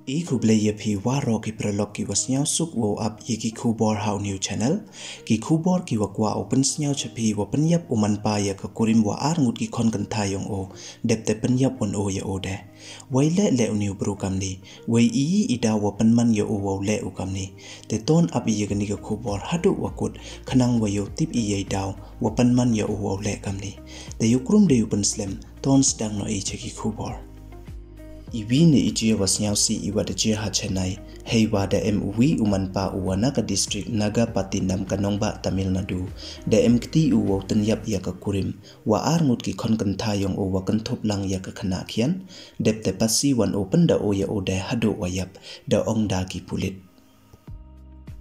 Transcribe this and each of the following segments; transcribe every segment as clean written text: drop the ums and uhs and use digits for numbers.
I ku blay phi waro ki pralog ki wasnyaw suk wo up ye ki ku bor how new channel ki ku bor ki wakwa open snyaw chapi wa penyap uman pa ya ka kurim wa ar ngut ki kon kan thayong o depte penyap on o ya o de wai le new bro kam ni wai I ida wa penman ya o wa le u kam ni te ton up ye ni ka ku bor hadu wakut khanang wa yo tip I ye daw wa penman ya o wa le kam ni te yukrum de yupen slam ton stang no I che ki ku bor Iwi ni ijia wasnyaw si iwa da jia ha Chennai, hei wa da MUV umanpa uwana ka district Naga Patinam Kanongba Tamil Nadu, da MKT uwa tenyap ya ka kurim, wa ar ngut ki kon kan thayong o wa kan thop lang ya ka khana khian, dep te pasi wan open da o ya o da hado wayap, da ong da ki pulit.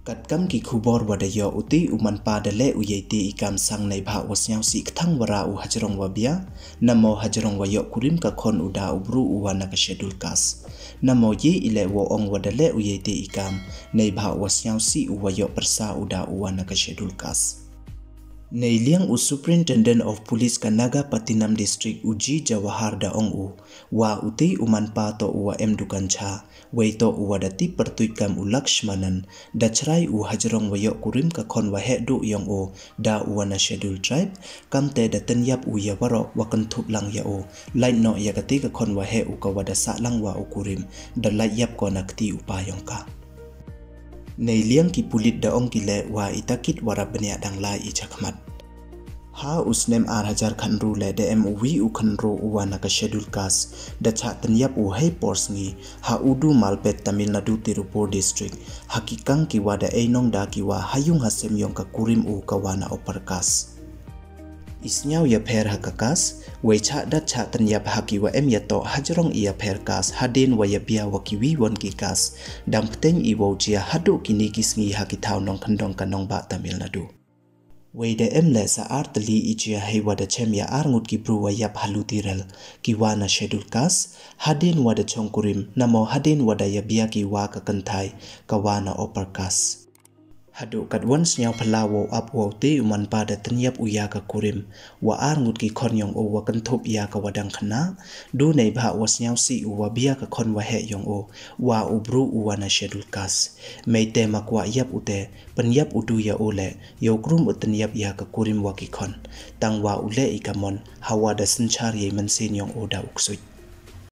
Kat kam ki khubor wada yo uti uman pa da le uyeti ikam sang nei bha wasnyaw si kthang wara u hajrong wa bia namo hajrong wa yo kurim ka khon uda ubru uwana ka schedule kas namo ye ile wo ong wada le uyeti ikam nei bha wasnyaw si u wa yo persa uda uwana ka schedule kas Nei liang u Superintendent of Police ka Naga Patinam District uji Jawahar da ong u wa uti uman pa to uwa dukan cha wei to uwa dati pertuikam u Lakshmanan da chrai u hajrong wa yo kurim ka kon wa he du yong o da uwa na schedule tribe kam te da tenyap u ya waro wa kan thup lang ya o lain no ya kati ka kon wa he u ka wada sa lang wa u kurim da lai yap ko na kti upa yong ka Nei liang ki pulit da ong kile wa itakit wara benya dang lai I chakmat. Ha usnem ar hajar khanru le de MUV u khanru uwana ka schedule kas da cha tanyap u hei pors ngi ha udu malpet Tamil Nadu Tirupur district hakikang ki wada einong da ki wa hayung hasem yong ka kurim u kawana operkas. Isnyaw ya pher hakakas wei cha dat cha tanyap haki wa ya to hajrong ia pher kas hadin wa ya bia wa ki wi won ki kas dam pteng I wo jia hadu kini kisngi haki thau nong khandong kanong ba Tamil Nadu wei de le sa artli ijia hei wa da chem ya ar ngut ki bru wa yap halutirel ki wa na schedule kas hadin wa da chongkurim namo hadin wa da ya bia ki wa ka kanthai ka wa na operkas Hadu kat wan snyaw palawo up wo te uman pa da tenyap uya ka kurim wa ar ngut ki khon yong o wa kan thop ya ka wadang khana du nei bha wasnyaw si u wa bia ka khon wa he yong o wa ubru uwa na schedule kas mei te makwa yap ute penyap udu ya ole yo krum utenyap ya ka kurim wa ki khon tang wa ule ikamon hawa da sinchar ye mansin yong o da uksui